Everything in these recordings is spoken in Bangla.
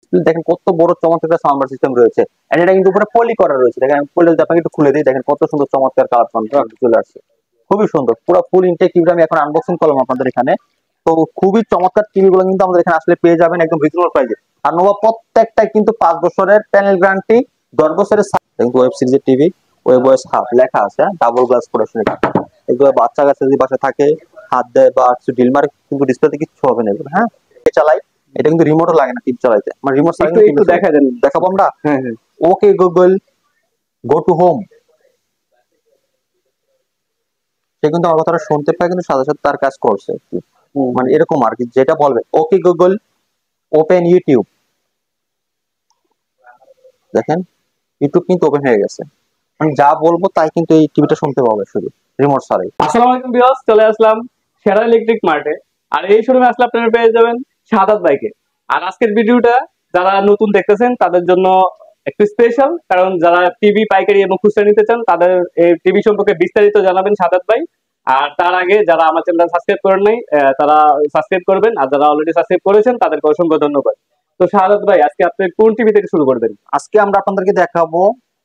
ডিসপ্লে, দেখেন কত বড় চমৎকার সাউন্ড সিস্টেম রয়েছে। এন্ড এটা কিন্তু উপরে পলি করা রয়েছে, দেখেন আমি পলি যদি আপনাকে একটু খুলে দিই, দেখেন কত সুন্দর চমৎকার কালার চলে আসছে, খুবই সুন্দর। পুরো ফুল ইনটেক টিভিটা আমি এখন আনবক্সিং করলাম আপনাদের এখানে। তো খুবই চমৎকার টিভি গুলো কিন্তু আমাদের এখানে আসলে পেয়ে যাবেন একদম রিজনেবল প্রাইসে। আর নোভা প্রত্যেকটা কিন্তু 5 বছরের প্যানেল গ্যারান্টি, 10 বছরের ওয়েব সিরিজের টিভি, ওয়েব ওএস হাফ লেখা আছে, ডাবল গ্লাস প্রোটেকশন। এগুলো বাচ্চা কাছে যদি বাসা থাকে হাত দেয় বা কিছু ডিল মারে কিন্তু ডিসপ্লেতে কিছু হবে না এগুলো। হ্যাঁ, চালাই, এটা কিন্তু রিমোটও লাগে না টিভি চালাইতে, মানে রিমোট একটু দেখা দেন, দেখাবো আমরা। হ্যাঁ হ্যাঁ। Okay Google go to home, সে কিন্তু আমার কথাটা শুনতে পায় কিন্তু সাথে সাথে তার কাজ করছে, মানে এরকম আর কি, যেটা বলবে ওকে গুগল ওপেন ইউটিউব, দেখেন ইউটিউব কিন্তু ওপেন হয়ে গেছে, আমি যা বলবো তাই কিন্তু এই টিভিটা শুনতে পাবে শুধু রিমোট ছাড়াই। আসসালামু আলাইকুম ভিউয়ার্স, চলে আসলাম সেরা ইলেকট্রিক মার্টে। আর এই শোরুমে আসলে আপনারা পেয়ে যাবেন শাহাদাত বাইকে। আর আজকের ভিডিওটা যারা নতুন দেখতেছেন তাদের জন্য একটু স্পেশাল, কারণ যারা টিভি পাইকারি এবং খুচরা নিতে চান তাদের এই টিভি সম্পর্কে বিস্তারিত জানাবেন শাহাদাত ভাই। আর তার আগে যারা আমার চ্যানেল সাবস্ক্রাইব করেন নাই তারা সাবস্ক্রাইব করবেন, আর যারা অলরেডি সাবস্ক্রাইব করেছেন তাদেরকে অসংখ্য ধন্যবাদ। তো শাহাদাত ভাই, আজকে আপনি কোন টিভি থেকে শুরু করবেন? আজকে আমরা আপনাদেরকে দেখাবো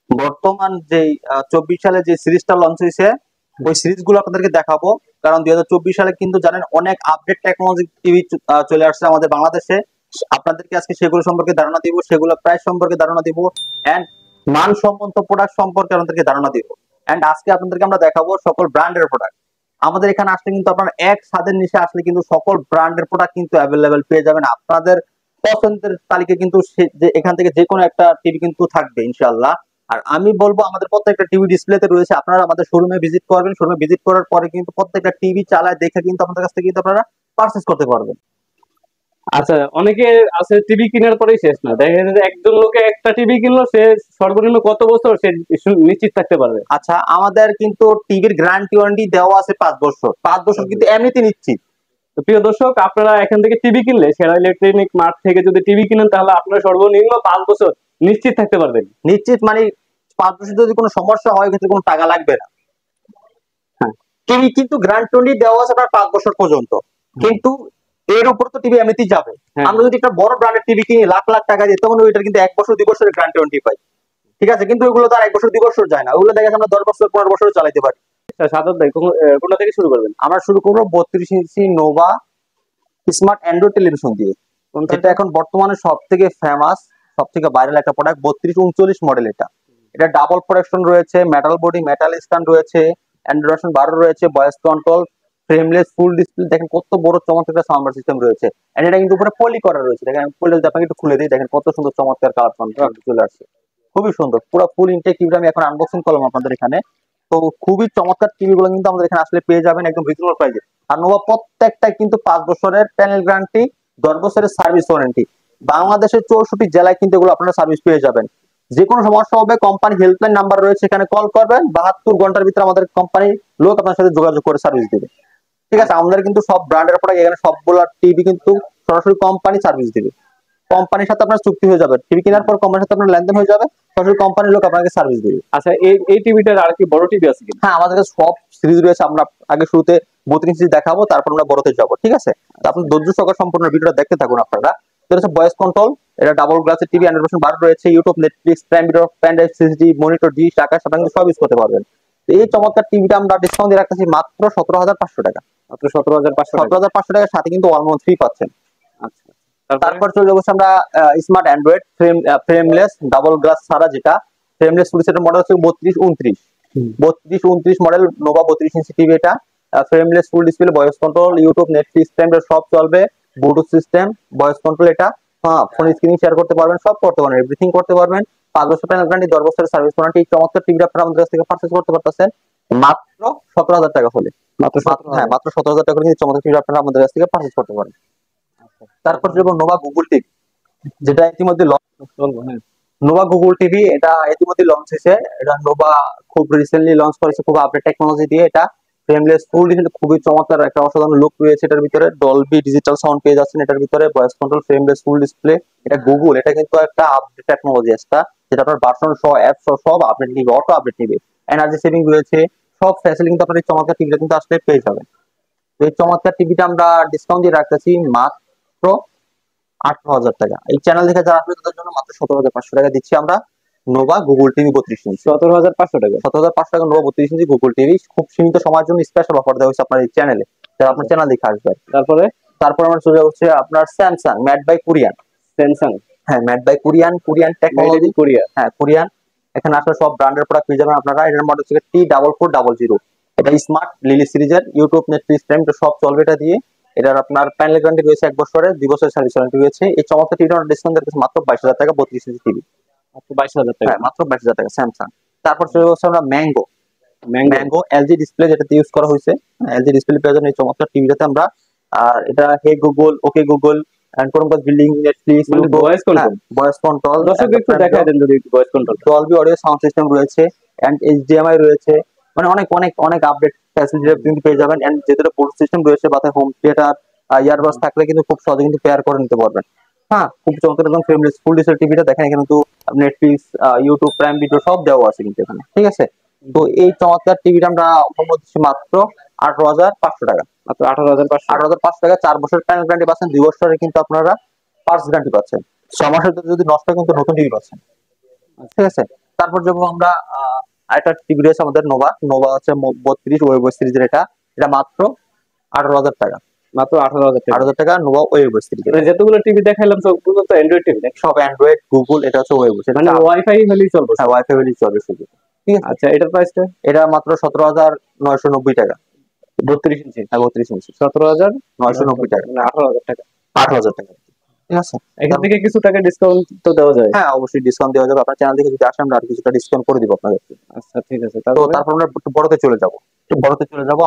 বর্তমান যে 24 সালে যে সিরিজটা লঞ্চ হয়েছে, ওই সিরিজ গুলো আপনাদেরকে দেখাবো। কারণ 2024 সালে কিন্তু জানেন অনেক আপডেট টেকনোলজি টিভি চলে আসছে আমাদের বাংলাদেশে। আপনাদেরকে আজকে সেগুলো সম্পর্কে ধারণা দিব, সেগুলো প্রাইস সম্পর্কে ধারণা দিব, এন্ড মানসম্মত প্রোডাক্ট সম্পর্কে আপনাদেরকে ধারণা দিব। এন্ড আজকে আপনাদেরকে আমরা দেখাবো সকল ব্র্যান্ডের প্রোডাক্ট। আমাদের এখানে আসলে কিন্তু আপনারা এক ছাদের নিচে আসলে কিন্তু সকল ব্র্যান্ডের প্রোডাক্ট কিন্তু অ্যাভেলেবেল পেয়ে যাবেন। আপনাদের পছন্দের তালিকা কিন্তু যে এখান থেকে যে কোনো একটা টিভি কিন্তু থাকবে ইনশাআল্লাহ। আর আমি বলবো আমাদের প্রত্যেকটা টিভি ডিসপ্লেতে রয়েছে, আপনারা আমাদের শোরুমে ভিজিট করবেন, শোরুমে ভিজিট করার পরে কিন্তু প্রত্যেকটা টিভি চালায় দেখে কিন্তু আমাদের কাছ থেকে কিন্তু আপনারা পারচেজ করতে পারবেন। আচ্ছা, অনেকে আছে টিভি কেনার পরেই শেষ না, দেখা যায় যে একজন লোকে একটা টিভি কিনলো, সে সর্বনিম্ন কত বছর সে নিশ্চিত থাকতে পারবে? আচ্ছা, আমাদের কিন্তু টিভির গ্যারান্টি ওয়ারেন্টি দেওয়া আছে 5 বছর, 5 বছর কিন্তু এমনিতে নিচ্ছি। তো প্রিয় দর্শক, আপনারা এখান থেকে টিভি কিনলে, সেরা ইলেকট্রনিক মার্ট থেকে যদি টিভি কিনেন, তাহলে আপনারা সর্বনিম্ন 5 বছর নিশ্চিত থাকতে পারবেন। নিশ্চিত মানে 5 বছর যদি কোনো সমস্যা হয় কিন্তু কোনো টাকা লাগবে না। হ্যাঁ, টিভি কিন্তু গ্যারান্টি দেওয়া আছে আপনার 5 বছর পর্যন্ত, কিন্তু এর উপর তো টিভি এমনিতেই যাবে। হ্যাঁ। আমরা যদি একটা বড় ব্র্যান্ডের টিভি কিনি লাখ লাখ টাকা দিয়ে, তখন ওইটার কিন্তু 1 বছর 2 বছরের গ্যারান্টি ওয়ারেন্টি পাই, ঠিক আছে। কিন্তু ওইগুলো তো আর 1 বছর 2 বছর যায় না, ওইগুলো দেখা যাচ্ছে আমরা 10 বছর 15 বছর চালাতে পারি। সাদত ভাই, কোনটা থেকে শুরু করবেন? আমরা শুরু করবো 32 ইঞ্চি নোভা স্মার্ট অ্যান্ড্রয়েড টেলিভিশন দিয়ে, যেটা এখন বর্তমানে সব থেকে ফেমাস, সব থেকে ভাইরাল একটা প্রোডাক্ট। 3239 মডেল এটা। এটা ডাবল প্রোটেকশন রয়েছে, মেটাল বডি, মেটাল স্ট্যান্ড রয়েছে, অ্যান্ড্রয়েড 12 রয়েছে, voice control, frameless full display, দেখেন কত বড় চমৎকার সাউন্ড সিস্টেম রয়েছে। এন্ড এটা কিন্তু উপরে পলি করা রয়েছে, দেখেন আমি পলি যদি আপনাকে একটু খুলে দিই, দেখেন কত সুন্দর চমৎকার কালার চলে আসছে, খুবই সুন্দর। পুরো ফুল ইনটেক টিভিটা আমি এখন আনবক্সিং করলাম আপনাদের এখানে। তো খুবই চমৎকার টিভি গুলো কিন্তু আমাদের এখানে আসলে পেয়ে যাবেন একদম রিজনেবল প্রাইসে। আর নোভা প্রত্যেকটা কিন্তু 5 বছরের প্যানেল গ্যারান্টি, 10 বছরের সার্ভিস ওয়ারেন্টি। বাংলাদেশের 64 জেলায় কিন্তু এগুলো আপনারা সার্ভিস পেয়ে যাবেন। যে কোনো সমস্যা হবে কোম্পানি হেল্পলাইন নাম্বার রয়েছে, এখানে কল করবেন, 72 ঘন্টার ভিতরে আমাদের কোম্পানি লোক আপনার সাথে যোগাযোগ করে সার্ভিস দিবে, ঠিক আছে। আমাদের কিন্তু সব ব্র্যান্ডের প্রোডাক্ট এখানে সবগুলো টিভি কিন্তু সরাসরি কোম্পানি সার্ভিস দিবে। কোম্পানির সাথে আপনার চুক্তি হয়ে যাবে, টিভি কেনার পর কোম্পানির সাথে আপনার লেনদেন হয়ে যাবে, সরাসরি কোম্পানির লোক আপনাকে সার্ভিস দিবে। আচ্ছা, এই টিভিটার আর কি বড় টিভি আছে কিনা? হ্যাঁ, আমাদের কাছে সব সিরিজ রয়েছে। আমরা আগে শুরুতে 32 ইঞ্চি দেখাবো, তারপর আমরা বড়তে যাবো, ঠিক আছে। তো আপনি ধৈর্য সহকারে সম্পূর্ণ ভিডিওটা দেখতে থাকুন আপনারা। এটা হচ্ছে ভয়েস কন্ট্রোল, এটা ডাবল গ্লাসের টিভি, অ্যান্ড্রয়েড 12 রয়েছে, YouTube, Netflix, Prime Video, pen drive, CSD, monitor, dish, Akash, আপনারা সব ইউজ করতে পারবেন। তো এই চমৎকার টিভিটা আমরা ডিসকাউন্ট দিয়ে রাখতেছি মাত্র 17,500 টাকা। মাত্র 17,500 টাকা। 17,500 টাকার সাথে কিন্তু 1 month ফ্রি পাচ্ছেন। আচ্ছা, তারপর চলে যাবো আমরা smart Android frameless double glass ছাড়া, যেটা ফ্রেমলেস ফুল সেটের মডেল হচ্ছে 3229 মডেল নোভা 32 ইঞ্চি টিভি। এটা frameless full display, voice control, YouTube, Netflix, prime সব চলবে, ব্লুটুথ সিস্টেম, ভয়েস কন্ট্রোল। এটা হ্যাঁ, ফোন স্ক্রিন শেয়ার করতে পারবেন, সব করতে পারবেন, এভরিথিং করতে পারবেন। 5 বছর প্যানেল গ্যারান্টি, 10 বছরের সার্ভিস ওয়ারেন্টি। এই চমৎকার টিভিটা আপনারা আমাদের কাছ থেকে পারচেজ করতে পারতেছেন মাত্র 17,000 টাকা হলে। হ্যাঁ, মাত্র 17,000 টাকা হলে চমৎকার টিভি আপনারা আমাদের কাছ থেকে পারচেজ করতে পারেন। তারপর যাব নোভা গুগল টিভি, যেটা ইতিমধ্যে নোভা গুগল টিভি, এটা ইতিমধ্যে লঞ্চ হয়েছে। এটা নোভা খুব রিসেন্টলি লঞ্চ করেছে, খুব আপডেট টেকনোলজি দিয়ে। এটা ফ্রেমলেস ফুল ডিসপ্লে, খুবই চমৎকার একটা অসাধারণ লুক রয়েছে এটার ভিতরে। ডলবি ডিজিটাল সাউন্ড পেয়ে যাচ্ছেন এটার ভিতরে, voice control, frameless full display. এটা গুগল, এটা কিন্তু একটা আপডেট টেকনোলজি, একটা যেটা আপনার ভার্সন সহ অ্যাপ সহ সব আপডেট নিবে, অটো আপডেট নিবে। এনার্জি সেভিং রয়েছে, সব ফ্যাসিলিটি কিন্তু আপনার এই চমৎকার টিভিটা কিন্তু আসলে পেয়ে যাবেন। এই চমৎকার টিভিটা আমরা ডিসকাউন্ট দিয়ে রাখতেছি মাত্র 18,000 টাকা। এই চ্যানেল দেখে যারা আসবে তাদের জন্য মাত্র 17,500 টাকা দিচ্ছি আমরা নোভা গুগল টিভি 32 ইঞ্চি। 17,500 টাকা। 17,500 টাকা নোভা 32 ইঞ্চি গুগল টিভি খুব সীমিত সময়ের জন্য স্পেশাল অফার দেওয়া হয়েছে আপনার এই চ্যানেলে, যারা আপনার চ্যানেল দেখে আসবে। তারপরে আমরা চলে যাচ্ছে আপনার Samsung made by Korean. Samsung, হ্যাঁ made by Korean, Korean technology, Korea. হ্যাঁ কোরিয়ান। এখানে আসলে সব ব্র্যান্ডের প্রোডাক্ট পেয়ে যাবেন আপনারা। এটার মডেল হচ্ছে T4400। এটা স্মার্ট লিলি সিরিজের, ইউটিউব, নেটফ্লিক্স, প্রাইম তো সব চলবে এটা দিয়ে। এটার আপনার প্যানেল গ্যারান্টি রয়েছে 1 বছরের, 2 বছরের সার্ভিস ওয়ারেন্টি রয়েছে। এই চমৎকার টিভিটা ডিসকাউন্ট দিচ্ছে মাত্র 22,000 টাকা 32 ইঞ্চি টিভি। মাত্র 22,000 টাকা। হ্যাঁ মাত্র 22,000 টাকা স্যামসাং। তারপর চলে যাচ্ছে আমরা ম্যাঙ্গো। ম্যাঙ্গো এলজি ডিসপ্লে যেটা ইউজ করা হয়েছে, এলজি ডিসপ্লে পেয়ে যাবেন এই চমৎকার টিভিটাতে আমরা। আর এটা hey Google, okay Google, and কোরমবাস building, Netflix, voice control, voice control, দর্শক একটু দেখায় দেন যদি voice control. Dolby audio sound system রয়েছে, এন্ড এইচডিএমআই রয়েছে, মানে অনেক অনেক অনেক আপডেট ফ্যাসিলিটি কিন্তু পেয়ে যাবেন। এন্ড যেটা ব্লুটুথ সিস্টেম রয়েছে বা হোম থিয়েটার, ইয়ারবাস থাকলে কিন্তু খুব সহজে কিন্তু পেয়ার করে নিতে পারবেন। হ্যাঁ খুব চমৎকার একদম ফ্রেমলেস ফুল ডিসপ্লে টিভিটা দেখেন। এখানে কিন্তু নেটফ্লিক্স, ইউটিউব, প্রাইম ভিডিও সব দেওয়া আছে কিন্তু এখানে, ঠিক আছে। তো এই চমৎকার টিভিটা আমরা অফার দিচ্ছি মাত্র 18,500 টাকা। মাত্র 18,500। 18,500 টাকা। 4 বছরের প্যানেল গ্যারান্টি পাচ্ছেন, 2 বছরের কিন্তু আপনারা পার্টস গ্যারান্টি পাচ্ছেন। 6 মাসের যদি নষ্ট হয় কিন্তু নতুন টিভি পাচ্ছেন, ঠিক আছে। তারপর যখন আমরা আরেকটা টিভি রয়েছে আমাদের নোভা, নোভা হচ্ছে 32 ওয়েব সিরিজের। এটা মাত্র 18,000 টাকা। মাত্র 18,000 টাকা। 18,000 টাকা নোভা ওয়েব সিরিজ। যতগুলো টিভি দেখাইলাম সবগুলো তো অ্যান্ড্রয়েড টিভি, সব অ্যান্ড্রয়েড, গুগল, এটা হচ্ছে ওয়েব, মানে ওয়াইফাই হলেই চলবে। হ্যাঁ ওয়াইফাই হলেই চলবে শুধু, ঠিক আছে। আচ্ছা এটার প্রাইসটা? এটা মাত্র 17,990 টাকা। 32 ইঞ্চি। হ্যাঁ 32 ইঞ্চি 17,990 টাকা, মানে 18,000 টাকা। 18,000 টাকা, ঠিক আছে। এখান থেকে কিছু টাকা ডিসকাউন্ট তো দেওয়া যায়? হ্যাঁ অবশ্যই ডিসকাউন্ট দেওয়া যাবে। আপনার চ্যানেল থেকে যদি আসেন আমরা আর কিছুটা ডিসকাউন্ট করে দিব আপনাদেরকে। আচ্ছা ঠিক আছে। তো তারপর আমরা একটু বড়তে চলে যাব।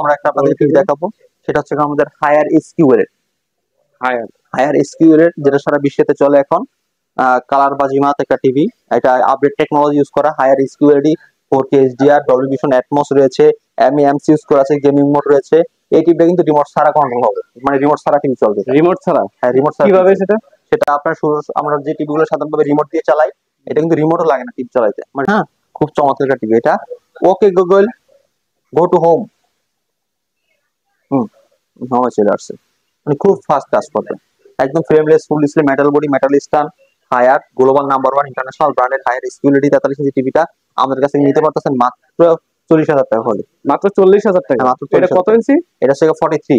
আমরা একটা আপনাদেরকে দেখাবো, সেটা হচ্ছে আমাদের হায়ার এসকিউএল এর। হায়ার এসকিউএল এর যেটা সারা বিশ্বেতে চলে এখন, কালার বাজিমাত একটা টিভি। এটা আপডেট টেকনোলজি ইউজ করা, Haier SQL 4K HDR, Dolby Vision, Atmos রয়েছে, এমএমসি ইউজ করা আছে, গেমিং মোড রয়েছে। এই টিভিটা কিন্তু রিমোট ছাড়া কন্ট্রোল হবে, মানে রিমোট ছাড়া টিভি চলবে। রিমোট ছাড়া? হ্যাঁ রিমোট ছাড়া। কিভাবে সেটা? সেটা আপনার আমরা যে টিভিগুলো সাধারণভাবে রিমোট দিয়ে চালাই, এটা কিন্তু রিমোটও লাগে না টিভি চালাইতে। মানে হ্যাঁ খুব চমৎকার একটা টিভি এটা। Okay Google go to home, হোমে চলে আসছে, মানে খুব ফাস্ট কাজ করবে। একদম frameless full display, metal body, metal stand, Haier global number 1 international ব্র্যান্ডের হায়ার সিকিউরিটি 43 ইঞ্চি টিভিটা আমাদের কাছে নিতে পারতেছেন মাত্র 40,000 টাকা হলে। মাত্র 40,000 টাকা? মাত্র। এটা কত ইঞ্চি? এটা হচ্ছে 43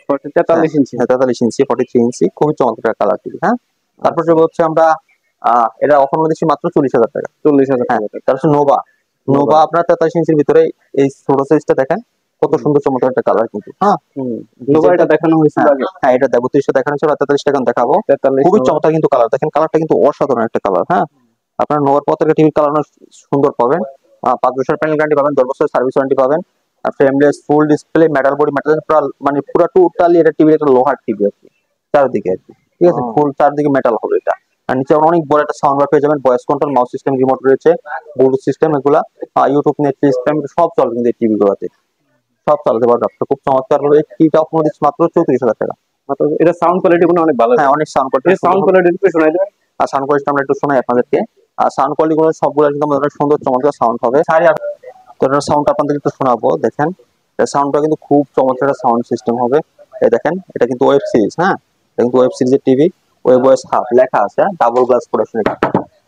43 ইঞ্চি। 43 ইঞ্চি 43 ইঞ্চি, খুবই চমৎকার কালার টিভি। হ্যাঁ তারপর যে হচ্ছে আমরা এটা অফার মধ্যে দিচ্ছি মাত্র 40,000 টাকা। 40,000 টাকা। তারপর হচ্ছে নোভা। নোভা আপনার 43 ইঞ্চির ভিতরে এই ছোট সাইজটা দেখেন কত সুন্দর চমৎকার একটা কালার কিন্তু। হ্যাঁ নোভা এটা দেখানো হয়েছিল আগে। হ্যাঁ এটা 32 দেখানো ছিল, 43 টাকা দেখাবো। খুবই চমৎকার কিন্তু কালার দেখেন, কালারটা কিন্তু অসাধারণ একটা কালার। হ্যাঁ আপনার নোভার পত্রিকা টিভির কালার সুন্দর পাবেন। 5 বছর প্যানেল গ্যারান্টি পাবেন, 10 বছর সার্ভিস ওয়ারেন্টি পাবেন। আর frameless full display, metal body, metal মানে পুরো টোটালি এটা টিভি, একটা লোহার টিভি আর কি চারদিকে আর কি, ঠিক আছে। ফুল চারদিকে মেটাল হবে এটা। আর নিচে অনেক বড় একটা সাউন্ড বার পেয়ে যাবেন, voice control, mouse system, remote রয়েছে, ব্লুটুথ সিস্টেম, এগুলা ইউটিউব, নেটফ্লিক্স, প্রাইম সব চলবে কিন্তু এই টিভি গুলোতে, সব চালাতে পারবে। খুব চমৎকার হবে। এই টিভিটা আপনার দিচ্ছে মাত্র 34,000 টাকা। এটা সাউন্ড কোয়ালিটি কোনো অনেক ভালো? হ্যাঁ অনেক সাউন্ড কোয়ালিটি। সাউন্ড কোয়ালিটি একটু শোনাই দেন। আর সাউন্ড কোয়ালিটি আমরা একটু শোনাই আপনাদেরকে। আর সাউন্ড কোয়ালিটি গুলো সবগুলো কিন্তু আমাদের সুন্দর চমৎকার সাউন্ড হবে। তো সাউন্ড আপনাদের একটু শোনাবো, দেখেন সাউন্ডটা কিন্তু খুব চমৎকার সাউন্ড সিস্টেম হবে। এই দেখেন এটা কিন্তু ওয়েব সিরিজ। হ্যাঁ এটা কিন্তু ওয়েব সিরিজের টিভি, ওয়েব ওএস হাব লেখা আছে, ডাবল গ্লাস প্রোডাকশন।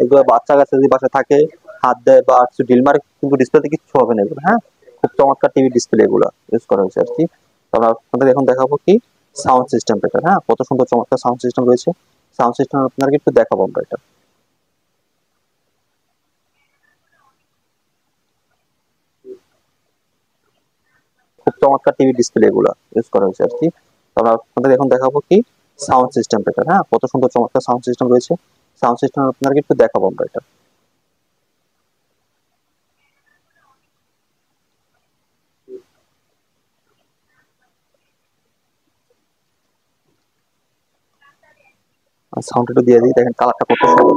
এগুলো বাচ্চা কাছে যদি বাসা থাকে হাত দেয় বা কিছু ডিল মারে কিন্তু ডিসপ্লেতে কিছু হবে না এগুলো। হ্যাঁ খুব চমৎকার টিভি ডিসপ্লে এগুলো ইউজ করা হয়েছে আর কি। তাহলে আপনাদের এখন দেখাবো কি সাউন্ড সিস্টেম এটা। হ্যাঁ কত সুন্দর চমৎকার সাউন্ড সিস্টেম রয়েছে। সাউন্ড সিস্টেম আপনাদেরকে একটু দেখাবো আমরা এটা। খুব চমৎকার টিভি ডিসপ্লে এগুলো ইউজ করা হয়েছে আর কি। তাহলে আপনাদের এখন দেখাবো কি সাউন্ড সিস্টেম এটা। হ্যাঁ কত সুন্দর চমৎকার সাউন্ড সিস্টেম রয়েছে। সাউন্ড সিস্টেম আপনাদেরকে একটু দেখাবো আমরা এটা। সাউন্ড একটু দিয়ে দিই, দেখেন কালারটা কত সুন্দর।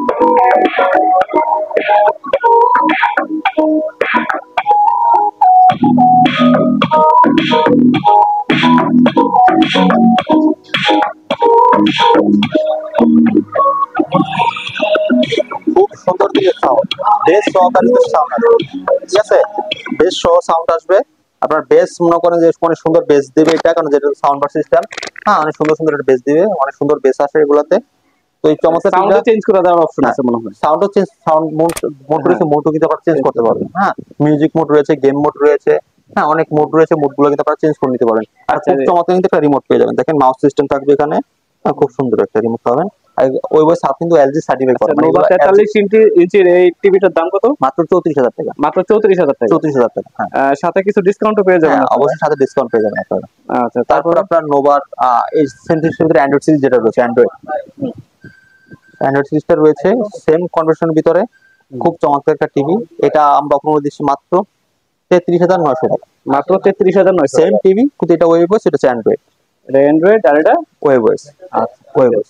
খুব সুন্দর দিকে সাউন্ড, বেস সহকারে সাউন্ড আসবে, ঠিক আছে। বেস সহ সাউন্ড আসবে। আপনার বেস মনে করেন যে অনেক সুন্দর বেস দিবে এটা, কারণ যেটা সাউন্ড বার সিস্টেম। হ্যাঁ অনেক সুন্দর সুন্দর বেস দিবে, অনেক সুন্দর বেস আসে এগুলাতে। তো এই চমৎকার সাউন্ড চেঞ্জ করে দেওয়ার অপশন আছে মনে হয়। সাউন্ড চেঞ্জ, সাউন্ড মোড রয়েছে, মোডও কিন্তু আপনারা চেঞ্জ করতে পারবেন। হ্যাঁ, মিউজিক মোড রয়েছে, গেম মোড রয়েছে, হ্যাঁ অনেক মোড রয়েছে, মোডগুলো কিন্তু আপনারা চেঞ্জ করে নিতে পারেন। আর আচ্ছা, খুব চমৎকার কিন্তু একটা রিমোট পেয়ে যাবেন, দেখেন মাউস সিস্টেম থাকবে এখানে, খুব সুন্দর একটা রিমোট পাবেন। আর ওই বয়স আপনি কিন্তু এলজি সার্টিফাই করেন, মানে নোভা 43 ইঞ্চির এই টিভিটার দাম কত? মাত্র 34,000 টাকা। মাত্র 34,000 টাকা। 34,000 টাকা, হ্যাঁ। সাথে কিছু ডিসকাউন্টও পেয়ে যাবেন। হ্যাঁ, অবশ্যই সাথে ডিসকাউন্ট পেয়ে যাবেন আপনারা। আচ্ছা, তারপর আপনার নোভার এই সেন্ট্রিক্সের ভিতরে অ্যান্ড্রয়েড সিরিজ যেটা রয়েছে, অ্যান্ড্রয়েড সিরিজটা রয়েছে সেম কনভার্সনের ভিতরে, খুব চমৎকার একটা টিভি। এটা আমরা আপনাদের দিচ্ছি মাত্র 33,900 টাকা। মাত্র 33,900। সেম টিভি, কিন্তু এটা ওয়েব ওয়েস, এটা হচ্ছে অ্যান্ড্রয়েড। এটা অ্যান্ড্রয়েড আর এটা ওয়েব ওয়েস। আচ্ছা, ওয়েব ওয়েস,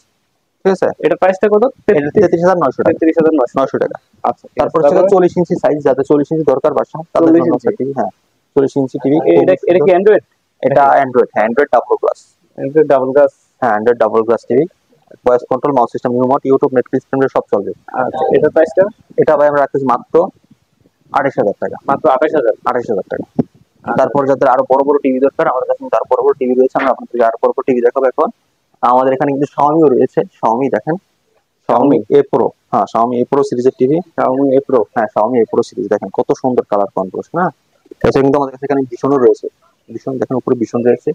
ঠিক আছে। এটা প্রাইসটা কত? এটা 33,900 টাকা। 33,900 টাকা। আচ্ছা, তারপর হচ্ছে 40 ইঞ্চি সাইজ, যাতে 40 ইঞ্চি দরকার বাসা তাদের 40 জন্য ইঞ্চি। টিভি। হ্যাঁ, 40 ইঞ্চি টিভি। এটা কি অ্যান্ড্রয়েড? এটা অ্যান্ড্রয়েড, হ্যাঁ Android double glass. Android double glass. হ্যাঁ, Android double glass TV, voice control, mouse system, remote, YouTube, Netflix, সব চলবে। আচ্ছা, এটা প্রাইসটা? এটা ভাই আমরা রাখতেছি মাত্র 28,000 টাকা। মাত্র 28,000। 28,000 টাকা। তারপর যাদের আরো বড় বড় টিভি দরকার, আমাদের কাছে কিন্তু আরো বড় বড় টিভি রয়েছে, আমরা আপনাদেরকে আরো বড় বড় টিভি দেখাবো এখন। আমাদের এখানে কিন্তু শাওমিও রয়েছে, শাওমি দেখেন, শাওমি এ প্রো। হ্যাঁ, শাওমি এ প্রো সিরিজের টিভি, শাওমি এ প্রো। হ্যাঁ, শাওমি এ প্রো সিরিজ দেখেন কত সুন্দর কালার কন্ট্রাস্ট। না, এছাড়া কিন্তু আমাদের কাছে এখানে ভীষণও রয়েছে, ভীষণ দেখেন উপরে ভীষণ রয়েছে,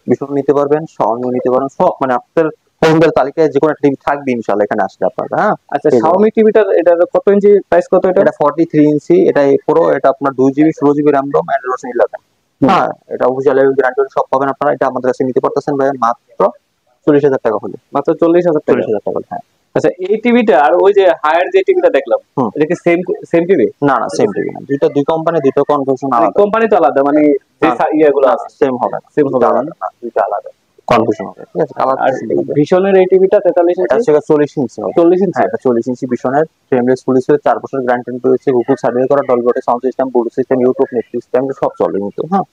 ভীষণ নিতে পারবেন, শাওমিও নিতে পারেন, সব মানে আপনাদের পছন্দের তালিকায় যে কোনো একটা টিভি থাকবে ইনশাআল্লাহ এখানে আসলে আপনারা। হ্যাঁ, আচ্ছা, শাওমি টিভিটা এটা কত ইঞ্চি, প্রাইস কত? এটা 43 ইঞ্চি, এটা এ প্রো, এটা আপনার 2 GB 16 GB RAM ROM and Roshan 11। হ্যাঁ, এটা অফিসিয়াল গ্যারান্টি সব পাবেন আপনারা। এটা আমাদের কাছে নিতে পারতেছেন ভাই মাত্র 40,000 টাকা হলে। মাত্র 40,000 টাকা। 40,000 টাকা হলে, হ্যাঁ। আচ্ছা, এই টিভিটা আর ওই যে হায়ার যে টিভিটা দেখলাম, এটা কি সেম সেম টিভি? না না, সেম টিভি না, দুই কোম্পানি, দুটো কনফিগারেশন আলাদা। কোম্পানি তো আলাদা, মানে যে ইয়েগুলো আছে সেম হবে না, সেম হবে না, দুইটা আলাদা কনফিগারেশন হবে, ঠিক আছে। কালার আর ভিশনের এই টিভিটা 43 এটা ইঞ্চি, হচ্ছে 40 ইঞ্চি হবে। 40 ইঞ্চি। হ্যাঁ, এটা 40 ইঞ্চি ভিশনের ফ্রেমলেস ফুল হিসেবে 4 বছর গ্যারান্টি রয়েছে, গুগল সার্টিফাই করা, Dolby audio sound system, Bluetooth system, YouTube, Netflix, সব চলে কিন্তু। হ্যাঁ,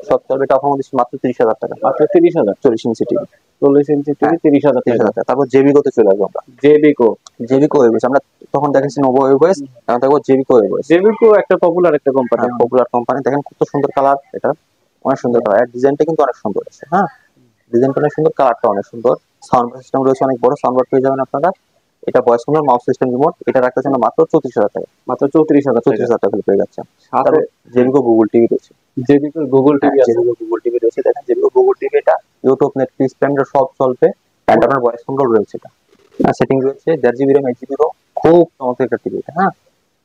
সব চলবে। এটা আপনার মধ্যে মাত্র 30,000 টাকা। মাত্র 30,000। 40 ইঞ্চি টিভি, 40 ইঞ্চি টিভি 30,000 টাকা। তারপর জেবিকোতে চলে আসবো আমরা। জেবিকো ওয়েবস, আমরা তখন দেখেছি নোভো ওয়েবস, এখন দেখবো জেবিকো ওয়েবস। জেবিকো একটা পপুলার একটা কোম্পানি, পপুলার কোম্পানি। দেখেন কত সুন্দর কালার, এটা অনেক সুন্দর কালার, এর ডিজাইনটা কিন্তু অনেক সুন্দর আছে। হ্যাঁ, ডিজাইনটা অনেক সুন্দর, কালারটা অনেক সুন্দর। সাউন্ড সিস্টেম রয়েছে, অনেক বড় সাউন্ড বার পেয়ে যাবেন আপনারা। এটা voice control, mouse system, remote. এটা রাখতেছেন মাত্র 34,000 টাকা। মাত্র 34,000 টাকা পেয়ে যাচ্ছেন। সাথে জেবিকো গুগল টিভি রয়েছে, জেবিকো গুগল টিভি আছে, জেবিকো গুগল টিভি রয়েছে। দেখেন জেবিকো গুগল টিভি, এটা ইউটিউব, নেটফ্লিক্স, সব চলবে। এন্ড আপনার ভয়েস কন্ট্রোল রয়েছে, এটা সেটিং রয়েছে, 1.5 জিবি র্যাম, 8 জিবি রোম, খুব চমৎকার একটা টিভি এটা। হ্যাঁ,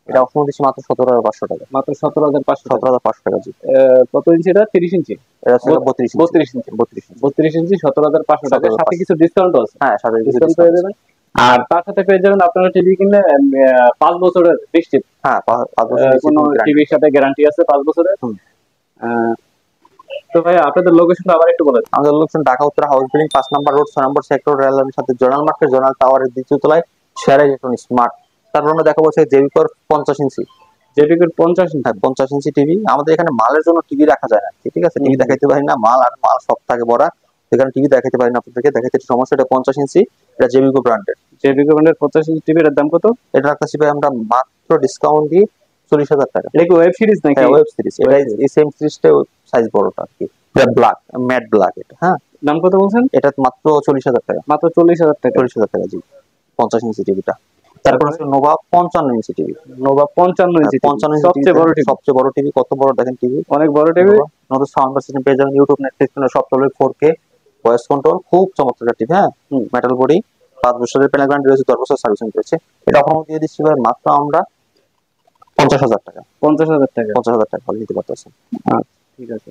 এটা অপশন দিচ্ছি মাত্র 17,500 টাকা। মাত্র 17,500 টাকা। জি, কত ইঞ্চি এটা? 30 ইঞ্চি, এটা হচ্ছে 32 ইঞ্চি, 32 ইঞ্চি 17,500 টাকা। সাথে কিছু ডিসকাউন্টও আছে। হ্যাঁ, সাথে ডিসকাউন্ট পেয়ে যাবেন। আর তার সাথে পেয়ে যাবেন আপনারা টিভি কিনলে 5 বছরের নিশ্চিত। হ্যাঁ, 5 বছরের কোনো টিভির সাথে গ্যারান্টি আছে 5 বছরের। তো ভাই আপনাদের লোকেশনটা আবার একটু বলেন। আমাদের লোকেশন ঢাকা উত্তর হাউস বিল্ডিং 5 নম্বর রোড, 6 নম্বর সেক্টর, রেল লাইনের সাথে জোনাল মার্কেট, জোনাল টাওয়ারের দ্বিতীয় তলায়, শেয়ার ইলেকট্রনিক স্মার্ট। তারপর আমরা দেখাবো জেবিকোর 50 ইঞ্চি, জেবিকোর 50 ইঞ্চি। হ্যাঁ 50 ইঞ্চি টিভি। আমাদের এখানে মালের জন্য টিভি রাখা যায় না, ঠিক আছে, টিভি দেখাইতে পারি না, মাল সব থাকে ভরা, এখানে টিভি দেখাইতে পারি না আপনাদেরকে, দেখাইতে সমস্যা। এটা 50 ইঞ্চি, এটা জেবিকো ব্র্যান্ডের। জেবিকো ব্র্যান্ডের 50 ইঞ্চি টিভির দাম কত? এটা রাখতেছি ভাই আমরা মাত্র ডিসকাউন্ট দিয়ে 40,000 টাকা। এটা কি ওয়েব সিরিজ নাকি? ওয়েব সিরিজ, এটা এই সেম সিরিজটা সাইজ বড়টা আর কি, এটা ব্ল্যাক, ম্যাট ব্ল্যাক। এটা হ্যাঁ, দাম কত বলছেন? এটা মাত্র 40,000 টাকা। মাত্র 40,000 টাকা। 40,000 টাকা, জি। 50 ইঞ্চি টিভিটা। তারপর আছে নোভা 55 ইঞ্চি টিভি। নোভা 55 ইঞ্চি, 55 ইঞ্চি সবচেয়ে বড় টিভি। সবচেয়ে বড় টিভি, কত বড় দেখেন টিভি, অনেক বড় টিভি। নতুন সাউন্ড সিস্টেম পেয়ে যাবেন, ইউটিউব, নেটফ্লিক্স, সব চলবে, 4K ভয়েস কন্ট্রোল, খুব চমৎকার টিভি। হ্যাঁ, মেটাল বডি, 5 বছরের প্যানেল গ্যারান্টি রয়েছে, 10 বছর সার্ভিসিং রয়েছে। এটা অফার দিয়ে দিচ্ছি ভাই মাত্র আমরা 50,000 টাকা। 50,000 টাকা। 50,000 টাকা হলে নিতে পারতেছেন। ঠিক আছে।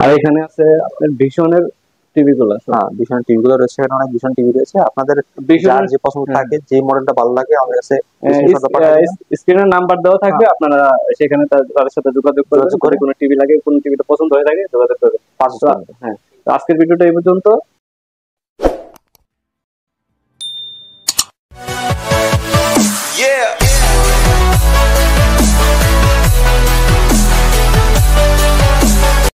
আর এখানে আছে আপনার ভিশনের টিভি গুলো। হ্যাঁ, ভিশন টিভি গুলো রয়েছে, এখানে অনেক ভিশন টিভি রয়েছে। আপনাদের যার যে পছন্দ থাকে, যে মডেলটা ভালো লাগে, আমাদের কাছে স্ক্রিনের নাম্বার দেওয়া থাকবে, আপনারা সেখানে তাদের সাথে যোগাযোগ করবেন। কোনো টিভি লাগে, কোন টিভিটা পছন্দ হয়ে থাকে যোগাযোগ করবেন। হ্যাঁ, আজকের ভিডিওটা এই পর্যন্ত।